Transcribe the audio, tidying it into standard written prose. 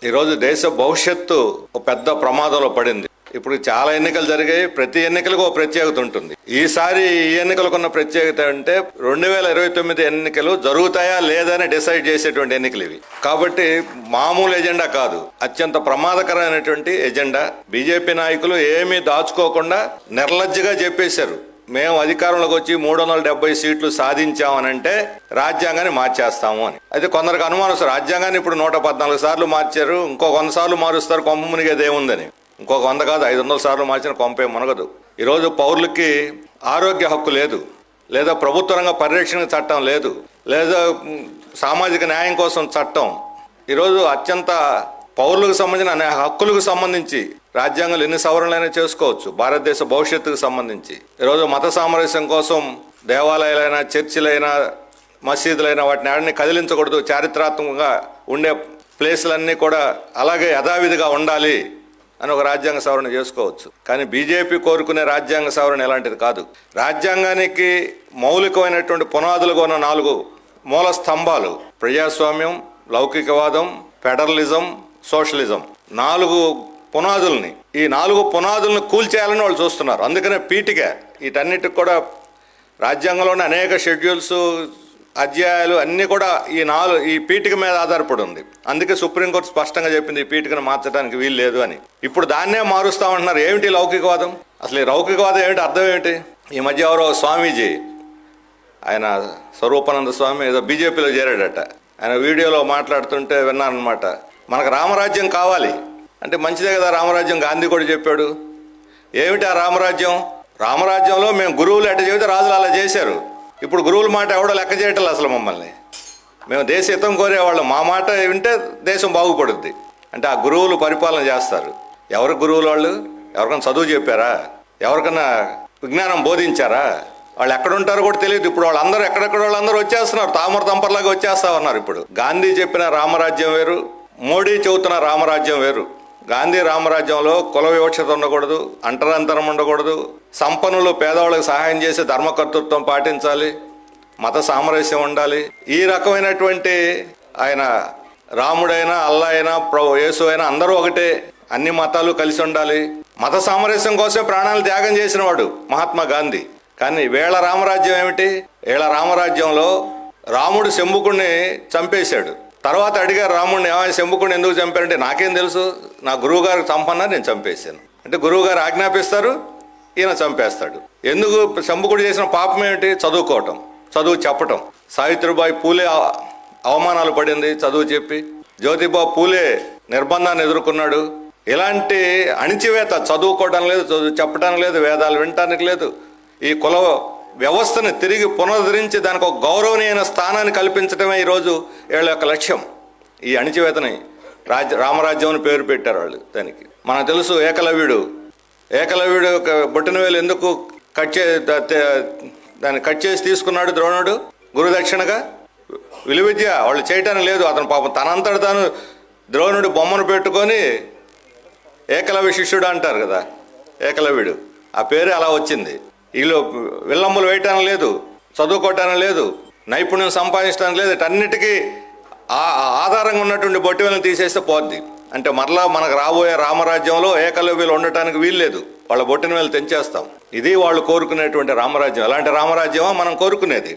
ఈరోజు దేశ భవిష్యత్తు ఒక పెద్ద ప్రమాదంలో పడింది. ఇప్పుడు చాలా ఎన్నికలు జరిగాయి. ప్రతి ఎన్నికలకు ఒక ప్రత్యేకత ఉంటుంది. ఈసారి ఈ ఎన్నికలకు ఉన్న ప్రత్యేకత అంటే 2029 ఎన్నికలు జరుగుతాయా లేదని డిసైడ్ చేసేటువంటి ఎన్నికలు ఇవి. కాబట్టి మామూలు ఎజెండా కాదు, అత్యంత ప్రమాదకరమైనటువంటి ఎజెండా. బీజేపీ నాయకులు ఏమీ దాచుకోకుండా నిర్లజ్జగా చెప్పేశారు, మేము అధికారంలోకి వచ్చి 370 సీట్లు సాధించామనంటే రాజ్యాంగాన్ని మార్చేస్తాము అని. అయితే కొందరికి అనుమానం, రాజ్యాంగాన్ని ఇప్పుడు 114 సార్లు మార్చారు, ఇంకో 100 సార్లు మారుస్తారు, కొంప మునిగేది ఏముందని. ఇంకొక 100 కాదు 500 సార్లు మార్చిన కొంపే మునగదు. ఈరోజు పౌరులకి ఆరోగ్య హక్కు లేదు, లేదా ప్రభుత్వ రంగ పరిరక్షణ చట్టం లేదు, లేదా సామాజిక న్యాయం కోసం చట్టం. ఈరోజు అత్యంత పౌరులకు సంబంధించిన అనే హక్కులకు సంబంధించి రాజ్యాంగాలు ఎన్ని సవరణలైనా చేసుకోవచ్చు. భారతదేశ భవిష్యత్తుకు సంబంధించి ఈరోజు మత సామరస్యం కోసం దేవాలయాలైనా, చర్చిలైనా, మసీదులైనా వాటిని ఆడిని కదిలించకూడదు. చారిత్రాత్మకంగా ఉండే ప్లేసులన్నీ కూడా అలాగే యథావిధిగా ఉండాలి అని ఒక రాజ్యాంగ సవరణ చేసుకోవచ్చు. కానీ బీజేపీ కోరుకునే రాజ్యాంగ సవరణ ఎలాంటిది కాదు. రాజ్యాంగానికి మౌలికమైనటువంటి పునాదులుగా ఉన్న 4 మూల స్తంభాలు: ప్రజాస్వామ్యం, లౌకికవాదం, ఫెడరలిజం, సోషలిజం. 4 పునాదుల్ని, ఈ 4 పునాదులను కూల్చేయాలని వాళ్ళు చూస్తున్నారు. అందుకనే పీఠిక వీటన్నిటికి కూడా రాజ్యాంగంలోని అనేక షెడ్యూల్స్, అధ్యాయాలు అన్నీ కూడా ఈ పీఠిక మీద ఆధారపడి ఉంది. అందుకే సుప్రీంకోర్టు స్పష్టంగా చెప్పింది ఈ పీఠికను మార్చడానికి వీలు లేదు అని. ఇప్పుడు దాన్నే మారుస్తామంటున్నారు. ఏమిటి లౌకికవాదం? అసలు ఈ లౌకికవాదం ఏమిటి, అర్థం ఏమిటి? ఈ మధ్య ఎవరో స్వామీజీ, ఆయన స్వరూపానంద స్వామి ఏదో బీజేపీలో చేరాడట. ఆయన వీడియోలో మాట్లాడుతుంటే విన్నాను అనమాట. మనకు రామరాజ్యం కావాలి అంటే మంచిదే కదా రామరాజ్యం, గాంధీ కూడా చెప్పాడు. ఏమిటి ఆ రామరాజ్యం? రామరాజ్యంలో మేము గురువులు ఎట్ట చెబితే రాజులు అలా చేశారు. ఇప్పుడు గురువుల మాట ఎవడో లెక్క చేయటం అసలు మమ్మల్ని. మేము దేశ హితం కోరేవాళ్ళం, మా మాట వింటే దేశం బాగుపడుద్ది అంటే ఆ గురువులు పరిపాలన చేస్తారు. ఎవరు గురువులు? వాళ్ళు ఎవరికైనా చదువు చెప్పారా? ఎవరికైనా విజ్ఞానం బోధించారా? వాళ్ళు ఎక్కడుంటారో కూడా తెలియదు. ఇప్పుడు వాళ్ళందరూ ఎక్కడెక్కడ వాళ్ళందరూ వచ్చేస్తున్నారు, తామర తంపర్లాగా వచ్చేస్తా ఉన్నారు. ఇప్పుడు గాంధీ చెప్పిన రామరాజ్యం వేరు, మోడీ చెబుతున్న రామరాజ్యం వేరు. గాంధీ రామరాజ్యంలో కుల వివక్షత ఉండకూడదు, అంటరంతరం ఉండకూడదు, సంపన్నులు పేదవాళ్ళకి సహాయం చేసే ధర్మకర్తృత్వం పాటించాలి, మత సామరస్యం ఉండాలి. ఈ రకమైనటువంటి ఆయన రాముడైనా, అల్లా అయినా, యేసు అయినా అందరూ ఒకటే, అన్ని మతాలు కలిసి ఉండాలి. మత సామరస్యం కోసం ప్రాణాలు త్యాగం చేసిన వాడు మహాత్మా గాంధీ. కానీ వేళ రామరాజ్యం ఏమిటి? వేళ రామరాజ్యంలో రాముడు శంభుకుణ్ణి చంపేశాడు. తర్వాత అడిగారు రాముడిని, శంభుకుణ్ణి ఎందుకు చంపారంటే నాకేం తెలుసు, నా గురువు గారికి చంపన్నా నేను చంపేశాను అంటే గురువు గారు ఆజ్ఞాపిస్తారు, ఈయన చంపేస్తాడు. ఎందుకు? శంభుకుడు చేసిన పాపం ఏమిటి? చదువుకోవటం, చదువు చెప్పటం. సావిత్రిబాయి పూలే అవమానాలు పడింది చదువు చెప్పి. జ్యోతిబా పూలే నిర్బంధాన్ని ఎదుర్కొన్నాడు. ఇలాంటి అణిచివేత, చదువుకోవడం లేదు, చదువు చెప్పడానికి లేదు, వేదాలు వినటానికి లేదు. ఈ కుల వ్యవస్థను తిరిగి పునరుద్ధరించి దానికి ఒక గౌరవనీయమైన స్థానాన్ని కల్పించడమే ఈరోజు వీళ్ళ యొక్క లక్ష్యం. ఈ అణిచివేతని రామరాజ్యం అని పేరు పెట్టారు వాళ్ళు దానికి. మనకు తెలుసు ఏకలవ్యుడు బొట్టినవేలు ఎందుకు దాన్ని కట్ చేసి తీసుకున్నాడు ద్రోణుడు గురుదక్షిణగా? విలువిద్య వాళ్ళు చేయటానికి లేదు. అతను పాపం తనంతట తాను ద్రోణుడు బొమ్మను పెట్టుకొని ఏకలవ్య శిష్యుడు అంటారు కదా, ఏకలవ్యుడు. ఆ పేరు అలా వచ్చింది. వీళ్ళు విల్లంబులు వేయటానికి లేదు, చదువుకోవటానికి లేదు, నైపుణ్యం సంపాదించడానికి లేదు. అన్నిటికీ ఆధారంగా ఉన్నటువంటి బొట్టివేలను తీసేస్తే పోద్ది. అంటే మరలా మనకు రాబోయే రామరాజ్యంలో ఏకలవ్యులు ఉండటానికి వీల్లేదు, వాళ్ళ బొట్టిన వేలు తెంచేస్తాం. ఇది వాళ్ళు కోరుకునేటువంటి రామరాజ్యం. అలాంటి రామరాజ్యమా మనం కోరుకునేది?